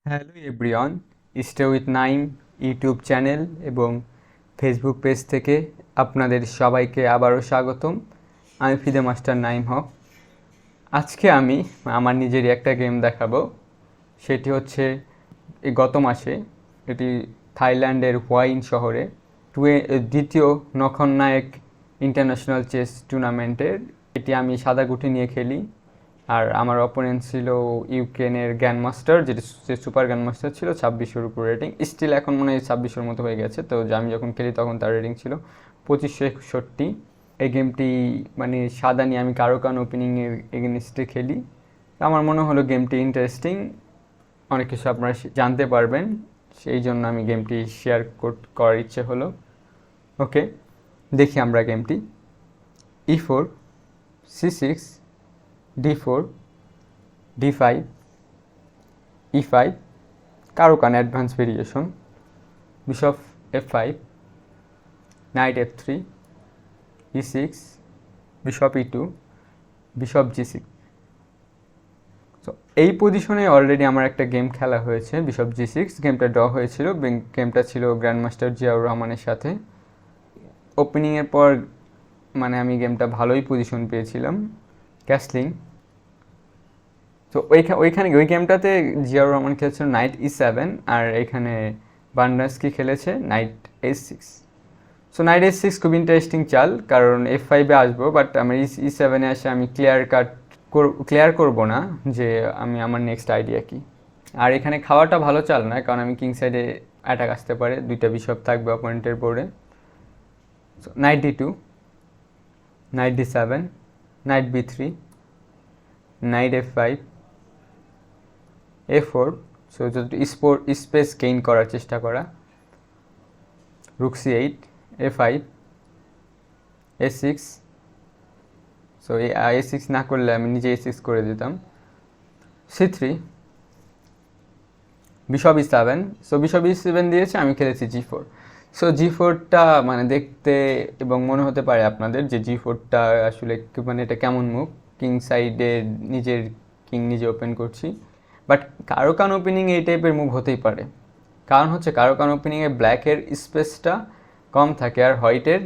Hello everyone, stay with Naim YouTube channel এবং Facebook page থেকে আপনাদের সবাইকে আবারও স্বাগতম। আমি ফিদে মাস্টার নাইম হক। আজকে আমি আমার নিজেরই একটা গেম দেখাবো। সেটি হচ্ছে গত মাসে এটি থাইল্যান্ডের হুয়াইন শহরে দ্বিতীয় নখননায়ক ইন্টারন্যাশনাল চেস টুর্নামেন্টের এটি আমি সাদা গুটি নিয়ে খেলি। আর আমার অপোনেন্ট ছিল ইউক্রেনের গ্র্যান্ডমাস্টার, যেটি সুপার গ্র্যান্ডমাস্টার ছিল, 2600-এর উপর রেটিং। স্টিল এখন মনে হয় 2600-এর মতো হয়ে গেছে। তো আমি যখন খেলি তখন তার রেটিং ছিল 2561। এই গেমটি মানে সাদা নিয়ে আমি কারোকান ওপেনিংয়ের এগেনস্টে খেলি। আমার মনে হলো গেমটি ইন্টারেস্টিং, অনেক কিছু আপনারা জানতে পারবেন, সেই জন্য আমি গেমটি শেয়ার করার ইচ্ছে হলো। ওকে, দেখি আমরা গেমটি। E4, C6, D4, D5, E5, Caro Kann advance variation, bishop F5, knight F3, E6, bishop E2, bishop G6। তো এই পজিশনে অলরেডি আমার একটা গেম খেলা হয়েছে, বিশপ G6। গেমটা ড্র হয়েছিল। গেমটা ছিল গ্র্যান্ডমাস্টার জিয়াউর রহমানের সাথে। ওপেনিংয়ের পর মানে আমি গেমটা ভালোই পজিশন পেয়েছিলাম। ক্যাসলিং। তো ওই গেমটাতে জিয়াউর রহমান খেলেছিল নাইট E7, আর এখানে বান্ডার্সকি খেলেছে night H6। So night H6 খুব ইন্টারেস্টিং চাল, কারণ F5-এ আসবো, বাট আমার E7-এ আসে আমি ক্লিয়ার করবো না যে আমার নেক্সট আইডিয়া কি। আর এখানে খাওয়াটা ভালো চাল না, কারণ আমি কিং সাইডে অ্যাটাক আসতে পারে, দুইটা বিশপ থাকবে অপোনেন্টের বোর্ডে। So night D2, night D7, night B3, night F5, A4। So যদি স্পেস গেইন করার চেষ্টা করা। রুক C8, A5, A6। সো এই A6 না করলে আমি নিজে A6 করে দিতাম। C3, bishop E7। So bishop E7 দিয়েছে, আমি খেলেছি G4। সো G4টা মানে দেখতে এবং মনে হতে পারে আপনাদের যে G4টা আসলে মানে এটা কেমন মুভ, কিং সাইডে নিজের কিং নিজে ওপেন করছি। বাট কারোকান ওপেনিংয়ে এই টাইপের মুভ হতেই পারে, কারণ হচ্ছে কারোকান ওপেনিংয়ে ব্ল্যাকের স্পেসটা কম থাকে আর হোয়াইটের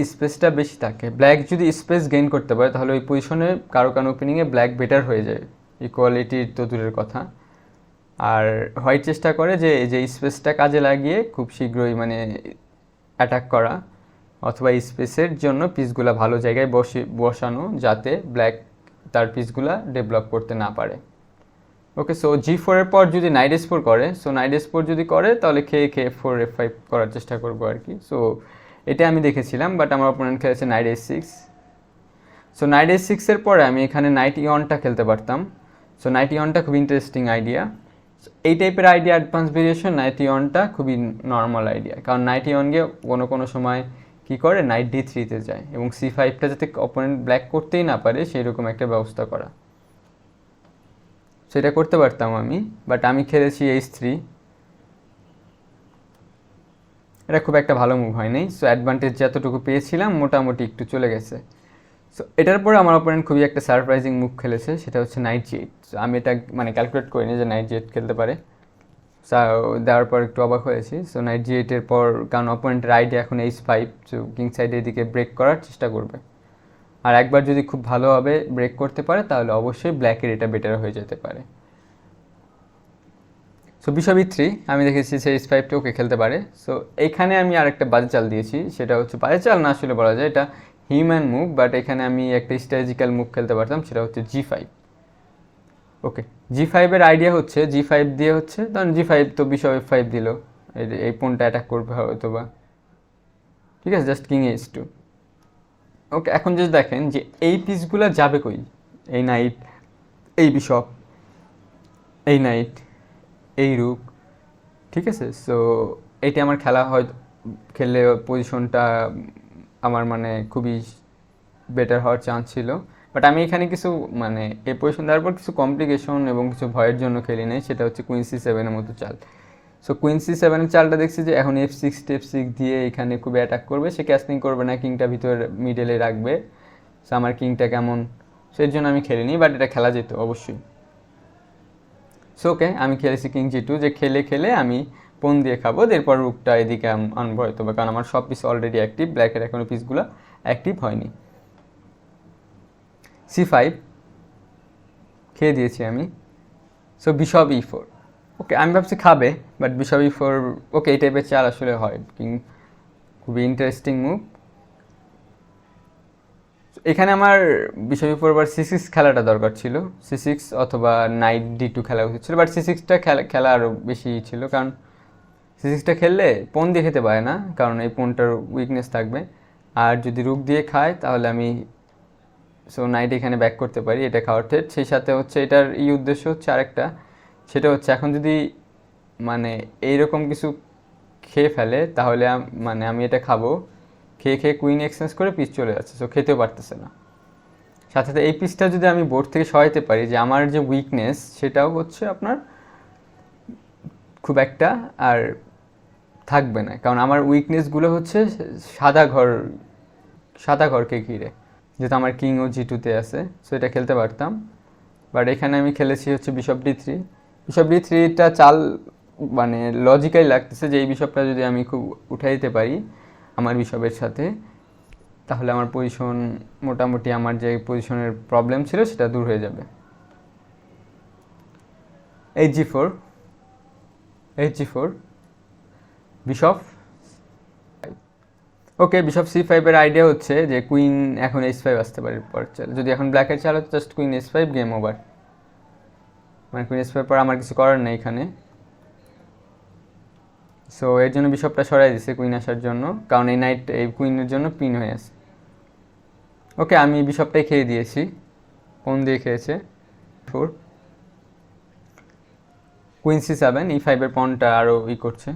স্পেসটা বেশি থাকে। ব্ল্যাক যদি স্পেস গেইন করতে পারে তাহলে ওই পজিশনে কারোকান ওপেনিংয়ে ব্ল্যাক বেটার হয়ে যায়, ইকুয়ালিটির তো দূরের কথা। আর হোয়াইট চেষ্টা করে যে স্পেসটা কাজে লাগিয়ে খুব শীঘ্রই মানে অ্যাটাক করা, অথবা স্পেসের জন্য পিসগুলো ভালো জায়গায় বসানো, যাতে ব্ল্যাক তার পিসগুলো ডেভেলপ করতে না পারে। ওকে, সো G4-এর পর যদি নাইট S4 করে, সো নাইট S4 যদি করে তাহলে খেয়ে F4 F5 করার চেষ্টা করবো আর কি। সো এটা আমি দেখেছিলাম, বাট আমার অপোনেন্ট খেলেছে নাইট H6। সো নাইট H6-এর পরে আমি এখানে নাইট E1টা খেলতে পারতাম। সো নাইট E1টা খুব ইন্টারেস্টিং আইডিয়া। এই টাইপের আইডিয়া অ্যাডভান্স ভেরিয়েশন নাইট E1টা খুবই নর্মাল আইডিয়া, কারণ নাইট E1 গিয়ে কোনো সময় কী করে নাইট D3-তে যায় এবং C5টা যাতে অপোনেন্ট ব্ল্যাক করতেই না পারে সেই রকম একটা ব্যবস্থা করা। সেটা করতে পারতাম আমি, বাট আমি খেলেছি H3। এটা খুব একটা ভালো মুভ হয়নি। সো অ্যাডভান্টেজ যতটুকু পেয়েছিলাম মোটামুটি একটু চলে গেছে। সো এটার পরে আমার অপোনেন্ট খুবই একটা সারপ্রাইজিং মুভ খেলেছে, সেটা হচ্ছে নাইট G8। সো আমি এটা মানে ক্যালকুলেট করিনি যে নাইট G8 খেলতে পারে। দেওয়ার পর একটু অবাক হয়েছি। সো নাইট G8-এর পর, কারণ অপোনেন্টের আইডিয়া এখন H5, সো কিং সাইডের দিকে ব্রেক করার চেষ্টা করবে। আর একবার যদি খুব ভালোভাবে ব্রেক করতে পারে তাহলে অবশ্যই ব্ল্যাকের এটা বেটার হয়ে যেতে পারে। সো বিশপ E3 আমি দেখেছি সে H5টা ওকে খেলতে পারে। সো এইখানে আমি আরেকটা বাজে চাল দিয়েছি, সেটা হচ্ছে বাজে চাল না আসলে বলা যায়, এটা হিউম্যান মুভ, বাট এখানে আমি একটা স্ট্র্যাটেজিক্যাল মুভ খেলতে পারতাম, সেটা হচ্ছে G5। ওকে, G5-এর আইডিয়া হচ্ছে G5 দিয়ে হচ্ছে, তখন G5 তো বিশপ F5 দিল, এই পোনটা অ্যাটাক করবে হয়তো বা, ঠিক আছে, জাস্ট কিং H2। ওকে, এখন যদি দেখেন যে এই পিসগুলো যাবে কই, এই নাইট, এই বিশপ, এই নাইট, এই রুক, ঠিক আছে। সো এইটা আমার খেলা হয়, খেললে পজিশনটা আমার মানে খুবই বেটার হওয়ার চান্স ছিল। বাট আমি এখানে কিছু মানে এই পজিশন দেওয়ার পর কিছু কমপ্লিকেশন এবং কিছু ভয়ের জন্য খেলি নাই, সেটা হচ্ছে কুইন C7-এর মতো চাল। সো কুইন C7-এর চালটা দেখছি যে এখন F6 দিয়ে এখানে খুব অ্যাটাক করবে, সে ক্যাসলিং করবে না, কিংটা ভিতরে মিডলে রাখবে। সো আমার কিংটা কেমন, সেই জন্য আমি খেলিনি, বাট এটা খেলা যেত অবশ্যই। সো ওকে, আমি খেলেছি কিং জি টু, যে খেলে খেলে আমি পন দিয়ে খাবো, এরপর রুকটা এদিকে আনবো হয়তো বা, কারণ আমার সব পিস অলরেডি অ্যাক্টিভ, ব্ল্যাকের এখনও পিসগুলো অ্যাক্টিভ হয়নি। C5 খেয়ে দিয়েছি আমি। So bishop E4। ওকে, আমি ভাবছি খাবে, বাট বিশপ E4, ওকে এই টাইপের চাল আসলে হয় কিং, খুবই ইন্টারেস্টিং মুভ। এখানে আমার বিশপ E4 বার C6 খেলাটা দরকার ছিল, C6 অথবা নাইট D2 খেলা উচিত ছিল, বাট C6টা খেলা আরও বেশি ছিল, কারণ C6টা খেললে পন দিয়ে খেতে পারে না, কারণ এই পনটার উইকনেস থাকবে। আর যদি রুক দিয়ে খায় তাহলে আমি সো নাইট এখানে ব্যাক করতে পারি, এটা খাওয়ার থ্রেট। সেই সাথে হচ্ছে এটার উদ্দেশ্য হচ্ছে আরেকটা, সেটা হচ্ছে এখন যদি মানে এইরকম কিছু খেয়ে ফেলে তাহলে মানে আমি এটা খাবো, খেয়ে খেয়ে কুইন এক্সচেঞ্জ করে পিস চলে যাচ্ছে, সো খেতেও পারতেছে না। সাথে সাথে এই পিসটা যদি আমি বোর্ড থেকে সরাইতে পারি, যে আমার যে উইকনেস সেটাও হচ্ছে আপনার খুব একটা আর থাকবে না, কারণ আমার উইকনেসগুলো হচ্ছে সাদা ঘরকে ঘিরে, যেহেতু আমার কিং ও G2-তে আছে, সো এটা খেলতে পারতাম। বাট এখানে আমি খেলেছি হচ্ছে বিশপ D3। বিশপ D3টা চাল মানে লজিক্যালি লাগতেছে, যে এই বিশপটা যদি আমি খুব উঠাই দিতে পারি আমার বিশপের সাথে, তাহলে আমার পজিশন মোটামুটি, আমার যে পজিশনের প্রবলেম ছিল সেটা দূর হয়ে যাবে। H4, bishop. ওকে, বিশপ C5 এর আইডিয়া হচ্ছে যে কুইন এখন H5 আসতে পারে পর চাল, যদি এখন ব্ল্যাকের চাল হতো just queen H5, game over, মানে কুইন H5 পর আমার কিছু করার নেই এখানে। সো এর জন্য বিশপটা সরাই দিছে কুইন আসার জন্য, কারণ এই নাইট এই কুইনের জন্য পিন হয়ে আছে। ওকে, আমি বিশপটাই খেয়ে দিয়েছি, কোন দিয়ে খেয়েছে 4। কুইন C7, E5 এর পনটা আরও করছে,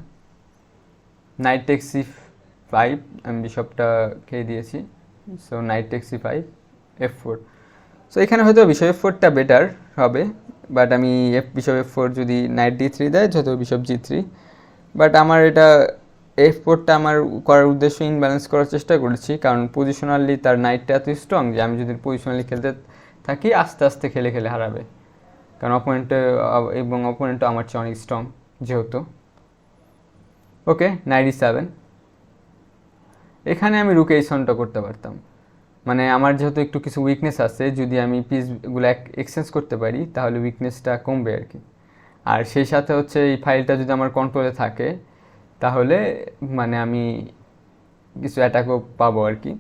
নাইট টেক C5, আমি বিশপটা খেয়ে দিয়েছি, so night take C5, F4। So এখানে হয়তো বিশপ F4টা বেটার হবে, বাট আমি বিশপ F4 যদি নাইট D3 দেয় যেহেতু বিশপ G3, বাট আমার এটা F4টা আমার করার উদ্দেশ্য ইনব্যালেন্স করার চেষ্টা করেছি, কারণ পজিশনালি তার নাইটটা এত স্ট্রং যে আমি যদি পজিশনালি খেলতে থাকি আস্তে আস্তে খেলে খেলে হারাবে, কারণ অপোনেন্টও আমার চেয়ে অনেক স্ট্রং যেহেতু। ওকে, নাইট E7, এখানে আমি রুক H1টা করতে পারতাম, মানে আমার যেহেতু একটু কিছু উইকনেস আছে, যদি আমি পিসগুলো এক্সচেঞ্জ করতে পারি তাহলে উইকনেসটা কমবে আর কি। আর সেই সাথে হচ্ছে এই ফাইলটা যদি আমার কন্ট্রোলে থাকে তাহলে মানে আমি কিছু অ্যাটাকও পাবো আর কি।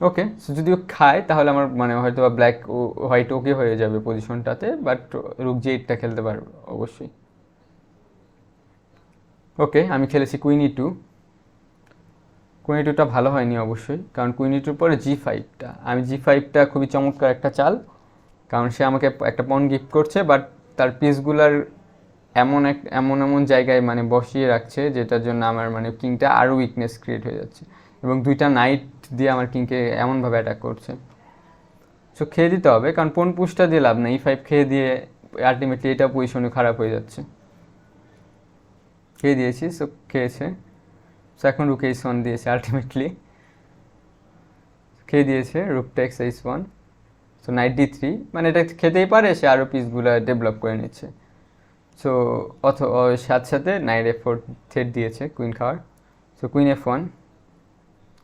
ওকে, সো যদিও খায় তাহলে আমার মানে হয়তো বা ব্ল্যাক ও হোয়াইট ওকে হয়ে যাবে পজিশনটাতে, বাট রুক G8টা খেলতে পারবো অবশ্যই। ওকে, আমি খেলেছি কুইন E2। কুইন E2টা ভালো হয়নি অবশ্যই, কারণ কুইন E2 পরে G5টা, আমি G5টা খুবই চমৎকার একটা চাল, কারণ সে আমাকে একটা পন গিফট করছে, বাট তার পিসগুলার এমন জায়গায় মানে বসিয়ে রাখছে, যেটার জন্য আমার মানে কিংটা আরও উইকনেস ক্রিয়েট হয়ে যাচ্ছে, এবং দুইটা নাইট দিয়ে আমার কিংকে এমনভাবে অ্যাটাক করছে। সো খেয়ে দিতে হবে, কারণ পন পুশটা দিয়ে লাভ নেই, E5 খেয়ে দিয়ে আলটিমেটলি এটা পজিশনে খারাপ হয়ে যাচ্ছে। খেয়ে দিয়েছি, সো খেয়েছে, সো এখন রুক H1 দিয়েছে আলটিমেটলি, খেয়ে দিয়েছে রুক text H1, so night D3, মানে এটা খেতেই পারে, সে আরও পিসগুলো ডেভেলপ করে নিচ্ছে। সো সাথে সাথে নাইট F4 থ্রেট দিয়েছে কুইন খাওয়ার, সো কুইন F1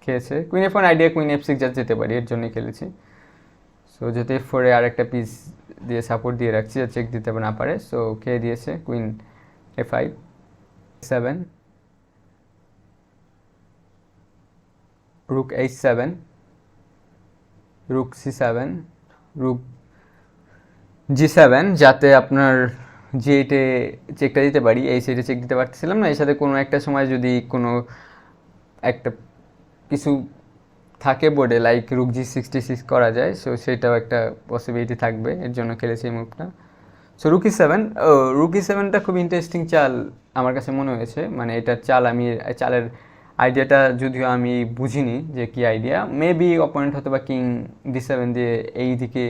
খেয়েছে, queen F1 idea queen F6 যা যেতে পারি এর জন্যই খেলেছি। সো যেহেতু F4-এ আরেকটা পিস দিয়ে সাপোর্ট দিয়ে রাখছি যা চেক দিতে না পারে, সো খেয়ে দিয়েছে queen F5, 7, রুক H7, রুক C7, রুক G7, যাতে আপনার G8-এ চেকটা দিতে পারি, এই সাইডে চেক দিতে পারতেছিলাম না, এর সাথে কোনো একটা সময় যদি কোনো একটা কিছু থাকে বোর্ডে লাইক রুক G66 করা যায়, সো সেটাও একটা পসিবিলিটি থাকবে, এর জন্য খেলেছি এই মুভটা। সো রুক E7, রুক E7টা খুব ইন্টারেস্টিং চাল আমার কাছে মনে হয়েছে, মানে এটার চালের আইডিয়াটা যদিও আমি বুঝিনি যে কি আইডিয়া, মেবি অপোনেন্ট হয়তো বা কিং D7 দিয়ে এই দিকে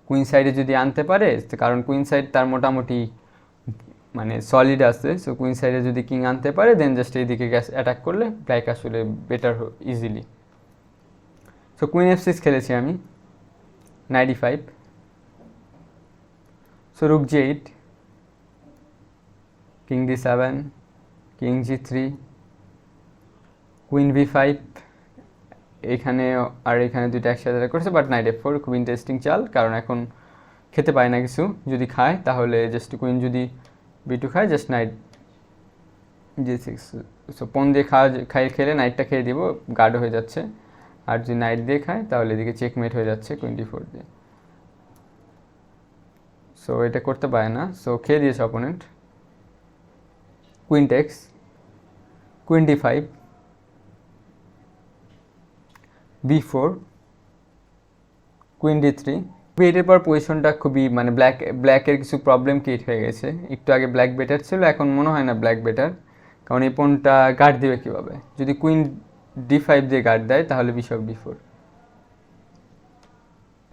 কুইন সাইডে যদি আনতে পারে, কারণ কুইন সাইড তার মোটামুটি মানে সলিড আছে, সো কুইন সাইডে যদি কিং আনতে পারে দেন জাস্ট এইদিকে অ্যাটাক করলে ব্ল্যাক আসলে better easily. So queen F6 খেলেছি আমি, night E5, so রুক G8, king d7, king g3, queen b5, এখানে আর এখানে দুইটা একসাথে করেছে, বাট নাইট f4 খুব ইন্টারেস্টিং চাল, কারণ এখন খেতে পায় না কিছু, যদি খায় তাহলে জাস্ট কুইন যদি b2 খায় জাস্ট নাইট g6, সো পন দিয়ে খেলে নাইটটা খেয়ে দিব, গার্ড হয়ে যাচ্ছে, আর যদি নাইট দিয়ে খায় তাহলে এদিকে চেকমেট হয়ে যাচ্ছে কুইন d4 দিয়ে। সো এটা করতে পারে না, সো খেয়ে দিয়েছে opponent. Queen text, queen d5, b4, queen d3। এটার পর পজিশনটা খুবই মানে ব্ল্যাকের কিছু প্রবলেম ক্রিয়েট হয়ে গেছে। একটু আগে ব্ল্যাক বেটার ছিল, এখন মনে হয় না ব্ল্যাক বেটার, কারণ এই পনটা গার্ড দেবে কীভাবে? যদি কুইন d5 দিয়ে গার্ড দেয় তাহলে বিশপ d4,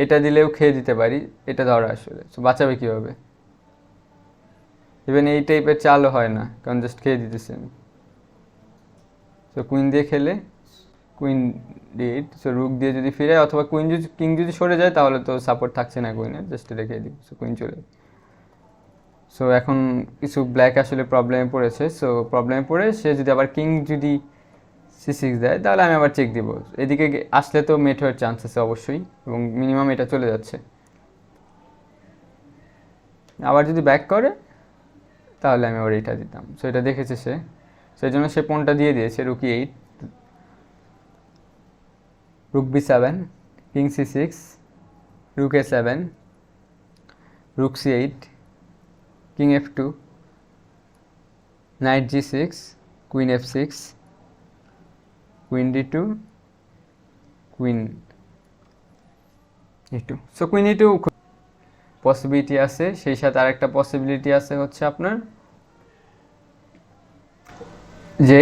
এটা দিলেও খেয়ে দিতে পারি, এটা ধরা আসলে, সো বাঁচাবে কীভাবে? ইভেন এই টাইপের চালও হয় না, কারণ জাস্ট খেয়ে দিতেছে আমি। সো কুইন দিয়ে খেলে কুইন d8, সো রুক দিয়ে যদি ফিরে, অথবা কিং যদি সরে যায় তাহলে তো সাপোর্ট থাকছে না কুইনের, জাস্ট রেখে দিই, সো কুইন চলে। সো এখন কিছু ব্ল্যাক আসলে প্রবলেমে পড়েছে, সো প্রবলেমে পড়ে সে যদি আবার কিং যদি c6 দেয় তাহলে আমি আবার চেক দিব। এদিকে আসলে তো মেট হওয়ার চান্স আছে অবশ্যই, এবং মিনিমাম এটা চলে যাচ্ছে। আবার যদি ব্যাক করে তাহলে আমি আবার এইটা দিতাম, সো এটা দেখেছে সে, সেই জন্য সে পনটা দিয়ে দিয়েছে রুক e8, রুক b7, king c6, রুক a7, রুক c8, king f2, night g6, queen f6, queen d2, queen e2। So queen e2 possibility আছে, সেই সাথে আরেকটা পসিবিলিটি আছে হচ্ছে আপনার যে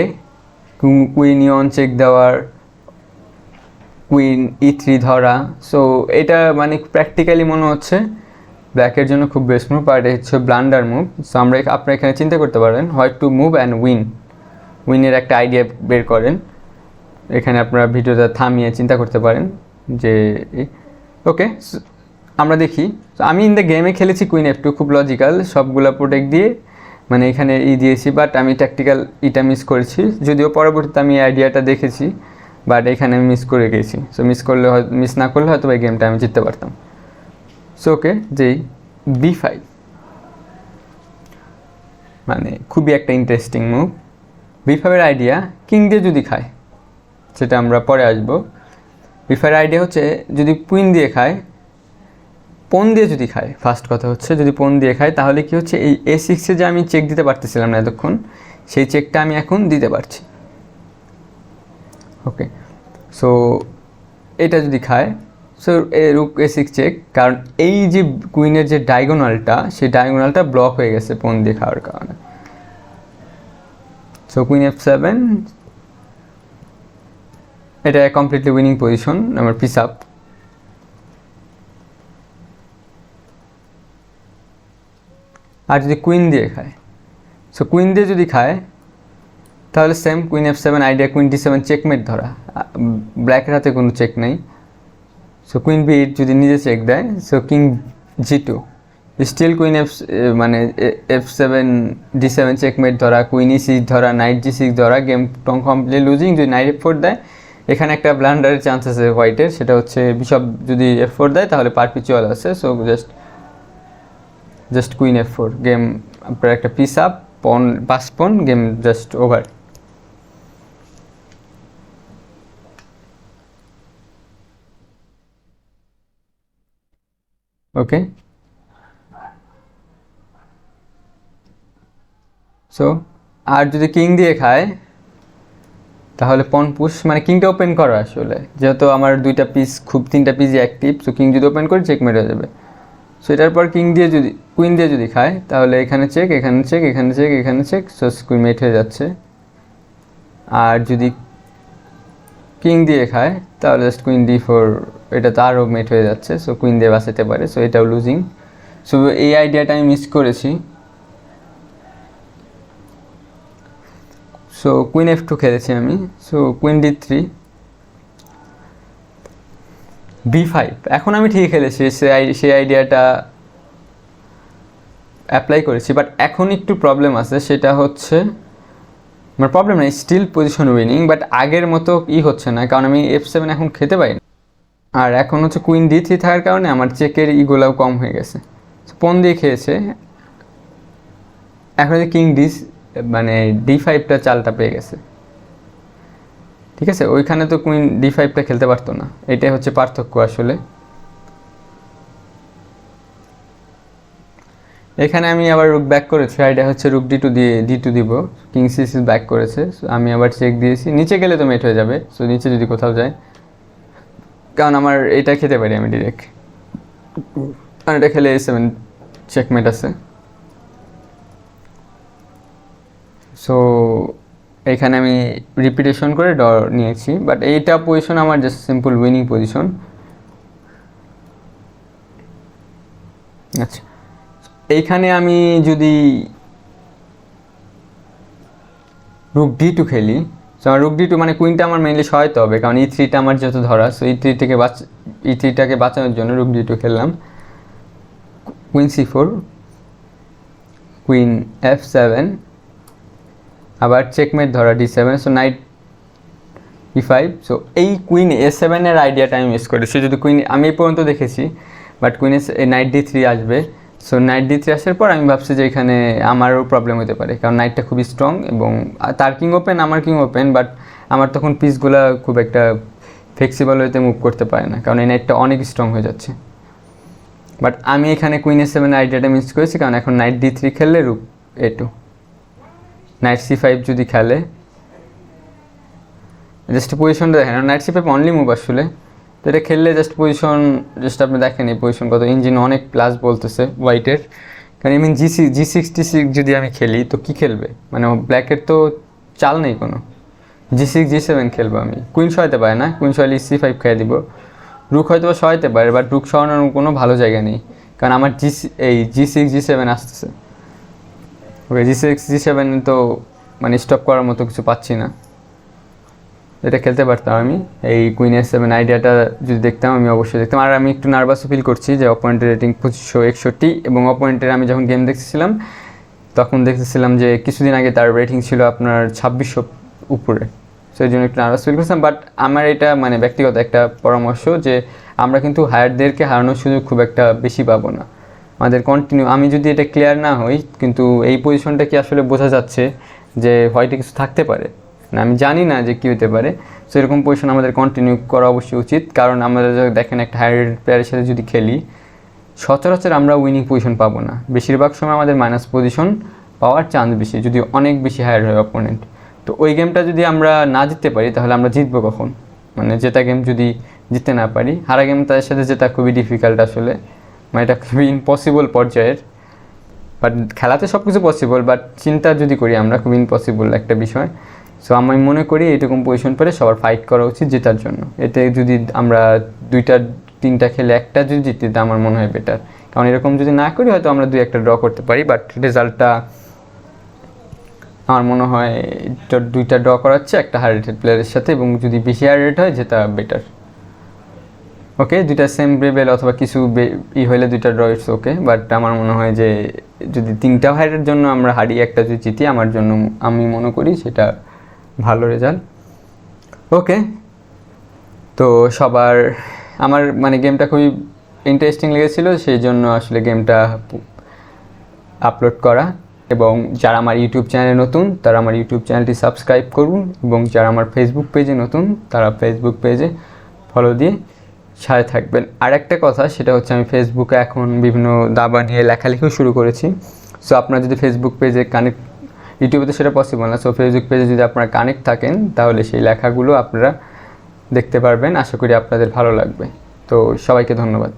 কুইন e1 চেক দেওয়ার, কুইন e3 ধরা। সো এটা মানে প্র্যাকটিক্যালি মনে হচ্ছে ব্ল্যাকের জন্য খুব বেস্ট মুভ, আর এটা হচ্ছে ব্লান্ডার মুভ। সো আপনারা এখানে চিন্তা করতে পারেন, হয় টু মুভ অ্যান্ড উইনের একটা আইডিয়া বের করেন। এখানে আপনারা ভিডিওটা থামিয়ে চিন্তা করতে পারেন যে ওকে আমরা দেখি। আমি ইন দ্য গেমে খেলেছি কুইন f2, খুব লজিক্যাল, সবগুলো প্রোটেক্ট দিয়ে মানে এখানে দিয়েছি, বাট আমি ট্যাকটিক্যাল ইটা মিস করেছি, যদিও পরবর্তীতে আমি আইডিয়াটা দেখেছি, বাট এখানে আমি মিস করে গেছি। সো মিস না করলে হয়তো এই গেমটা আমি জিততে পারতাম। সো ওকে, যেই b5 মানে খুবই একটা ইন্টারেস্টিং মুভ। b5 এর আইডিয়া কিং দিয়ে যদি খায়, সেটা আমরা পরে আসবো। b5 এর আইডিয়া হচ্ছে যদি কুইন দিয়ে খায়, পন দিয়ে যদি খায়, ফার্স্ট কথা হচ্ছে যদি পন দিয়ে খায় তাহলে কি হচ্ছে, এই a6-এ যে আমি চেক দিতে পারতেছিলাম না এতক্ষণ, সেই চেকটা আমি এখন দিতে পারছি। ওকে, সো এটা যদি খায়, সো রুক a6 চেক, কারণ এই যে কুইনের যে ডায়াগোনালটা, সেই ডায়াগোনালটা ব্লক হয়ে গেছে পন দিয়ে খাওয়ার কারণে। সো কুইন f7, এটা কমপ্লিটলি উইনিং পজিশন, আমার পিস আপ। আর যদি কুইন দিয়ে খায়, সো কুইন দিয়ে যদি খায় তাহলে same queen f7 idea, queen d7 checkmate ধরা, ব্ল্যাকের হাতে কোনো চেক নেই। সো কুইন b8 যদি নিজে চেক দেয়, so king g2, still queen মানে f7 d7 চেকমেট ধরা, কুইন e6 ধরা, নাইট g6 ধরা, গেম কমপ্লিটলি লুজিং। যদি নাইট f4 দেয়, এখানে একটা ব্লান্ডারের চান্স আছে হোয়াইটের, সেটা হচ্ছে বিশপ যদি f4 দেয় তাহলে পারপিচুয়াল আছে। So just queen f4, game আপনার একটা পিস আপ, পন পাস পন, গেম জাস্ট ওভার। ওকে, সো আর যদি কিং দিয়ে খায় তাহলে পন পুশ, মানে কিংটা ওপেন করা আসলে, যেহেতু আমার দুইটা পিস খুব তিনটা পিসই অ্যাক্টিভ, সো কিং যদি ওপেন করে চেকমেট হয়ে যাবে। সো এটার পর কিং দিয়ে যদি কুইন দিয়ে যদি খায় তাহলে এখানে চেক, এখানে চেক, এখানে চেক, এখানে চেক, সো কুইন মেট হয়ে যাচ্ছে। আর যদি কিং দিয়ে খায় তাহলে জাস্ট কুইন d4, এটা তো আরও মেট হয়ে যাচ্ছে, সো কুইন দিয়ে বাঁচাতে পারে, সো এটাও লুজিং। সো এই আইডিয়াটা আমি মিস করেছি। সো কুইন f2 খেলেছি আমি, সো কুইন d3, b5। এখন আমি ঠিক খেলেছি, সেই আইডিয়াটা অ্যাপ্লাই করেছি, বাট এখন একটু প্রবলেম আছে, সেটা হচ্ছে আমার প্রবলেম নেই, স্টিল পজিশন উইনিং, বাট আগের মতো হচ্ছে না, কারণ আমি F7 এখন খেতে পারি না। আর এখন হচ্ছে কুইন D3 থাকার কারণে আমার চেকের ইগুলাও কম হয়ে গেছে, পন দিয়ে খেয়েছে। এখন যে কিং মানে D5টা চালটা পেয়ে গেছে, ঠিক আছে, ওইখানে তো কুইন D5টা খেলতে পারতো না, এটাই হচ্ছে পার্থক্য আসলে। এখানে আমি আবার রুক ব্যাক করেছি, আইডিয়া হচ্ছে রুক D2 দিয়ে D2 দিব, কিং C6 ব্যাক করেছে, আমি আবার চেক দিয়েছি, নিচে গেলে তো মেট হয়ে যাবে, সো নিচে যদি কোথাও যায়, কারণ আমার এটা খেতে পারি আমি ডিরেক্ট, কারণ এটা খেলে A7 চেকমেট আছে। সো এখানে আমি রিপিটেশন করে ড নিয়েছি, বাট এইটা পজিশন আমার জাস্ট সিম্পল উইনিং পজিশন। আচ্ছা, এইখানে আমি যদি রুক D2 খেলি, সো আমার রুক D2 মানে কুইনটা আমার মেইনলি সহায়তা হবে, কারণ E3টা আমার যেহেতু ধরা, সো E3টাকে বাঁচানোর জন্য রুক D2 খেললাম। কুইন C4, কুইন F7, আবার চেকমেট ধরা D7, so night E5। So এই কুইন A7 এর আইডিয়াটা আমি মিস করেছি, যদি কুইন আমি এই পর্যন্ত দেখেছি, বাট কুইন নাইট D3 আসবে, সো নাইট D3 আসার পর আমি ভাবছি যে এখানে আমারও প্রবলেম হতে পারে, কারণ নাইটটা খুবই স্ট্রং এবং তার কিং ওপেন, আমার কিং ওপেন, বাট আমার তখন পিসগুলো খুব একটা ফ্লেক্সিবল হইতে মুভ করতে পারে না, কারণ এই নাইটটা অনেক স্ট্রং হয়ে যাচ্ছে। বাট আমি এখানে কুইন A7 আইডিয়াটা মিস করেছি, কারণ এখন নাইট D3 খেললে রুক A2, নাইট C5 যদি খেলে, জাস্ট পজিশনটা দেখেন, নাইট C5 অনলি মুভ আসলে, তো এটা খেললে জাস্ট পজিশন, জাস্ট আপনি দেখেন এই পজিশন কত, ইঞ্জিন অনেক প্লাস বলতেছে হোয়াইটের, কারণ ইমিন G66 যদি আমি খেলি তো কি খেলবে, মানে ব্ল্যাকের তো চাল নেই কোনো, G6 G7 খেলবো আমি, কুইন সহাইতে পারে না, কুইন সহাইলে C5 খেয়ে দিব, রুক হয়তো সহাইতে পারে, বাট রুক সহানোর কোনো ভালো জায়গা নেই, কারণ আমার G6 G7 আসতেছে, ওকে G6 G7 তো মানে স্টপ করার মতো কিছু পাচ্ছি না, এটা খেলতে পারতাম আমি। এই কুইন A7 আইডিয়াটা যদি দেখতাম আমি অবশ্যই দেখতাম। আর আমি একটু নার্ভাসও ফিল করছি যে অপোনেন্টের রেটিং 2561, এবং অপোনেন্টের আমি যখন গেম দেখতেছিলাম তখন দেখতেছিলাম যে কিছুদিন আগে তার রেটিং ছিল আপনার 2600 উপরে, সো এই জন্য একটু নার্ভাস ফিল করছিলাম। বাট আমার এটা মানে ব্যক্তিগত একটা পরামর্শ যে আমরা কিন্তু হায়ারদেরকে হারানোর সুযোগ খুব একটা বেশি পাবো না, আমাদের কন্টিনিউ, আমি যদি এটা ক্লিয়ার না হই, কিন্তু এই পজিশনটা কি আসলে বোঝা যাচ্ছে যে হয়তো কিছু থাকতে পারে না, আমি জানি না যে কী হতে পারে, সো এরকম পজিশন আমাদের কন্টিনিউ করা অবশ্যই উচিত, কারণ আমাদের দেখেন একটা হায়ার প্লেয়ারের সাথে যদি খেলি সচরাচর আমরা উইনিং পজিশন পাবো না, বেশিরভাগ সময় আমাদের মাইনাস পজিশন পাওয়ার চান্স বেশি, যদি অনেক বেশি হায়ার হয় অপোনেন্ট। তো ওই গেমটা যদি আমরা না জিততে পারি তাহলে আমরা জিতবো কখন, মানে জেতা গেম যদি জিততে না পারি, হারা গেম তাদের সাথে জেতা খুবই ডিফিকাল্ট আসলে, মানে এটা খুবই ইম্পসিবল পর্যায়ের। বাট খেলাতে সব কিছু পসিবল, বাট চিন্তা যদি করি আমরা খুব ইম্পসিবল একটা বিষয়। সো আমি মনে করি এরকম পজিশন পেলে সবার ফাইট করা উচিত জেতার জন্য, এতে যদি আমরা 2-3টা খেলে একটা যদি জিতি তা আমার মনে হয় বেটার, কারণ এরকম যদি না করি হয়তো আমরা 2-1টা ড্র করতে পারি, বাট রেজাল্টটা আমার মনে হয় 2টা ড্র করাচ্ছে একটা হাই রেটেড প্লেয়ারের সাথে, এবং যদি বেশি হাই রেট হয় যেটা বেটার। ওকে, 2টা সেম লেভেল অথবা কিছু হইলে 2টা ড্র ইটস ওকে, বাট আমার মনে হয় যে যদি 3টা হাইরের জন্য আমরা হারি একটা যদি জিতি, আমার জন্য আমি মনে করি সেটা ভালো রেজাল্ট। ওকে, তো সবার আমার মানে গেমটা খুবই ইন্টারেস্টিং লেগেছিলো, সেই জন্য আসলে গেমটা আপলোড করা। এবং যারা আমার ইউটিউব চ্যানেলে নতুন তারা আমার ইউটিউব চ্যানেলটি সাবস্ক্রাইব করুন, এবং যারা আমার ফেসবুক পেজে নতুন তারা ফেসবুক পেজে ফলো দিয়ে সাথে থাকবেন। আর একটা কথা, সেটা হচ্ছে আমি ফেসবুকে এখন বিভিন্ন দাবা নিয়ে লেখালেখিও শুরু করেছি, সো আপনারা যদি ফেসবুক পেজে কানেক্ট, ইউটিউবে তো সেটা পসিবল না, সো ফেসবুক পেজে যদি আপনারা কানেক্ট থাকেন তাহলে সেই লেখাগুলো আপনারা দেখতে পারবেন, আশা করি আপনাদের ভালো লাগবে। তো সবাইকে ধন্যবাদ।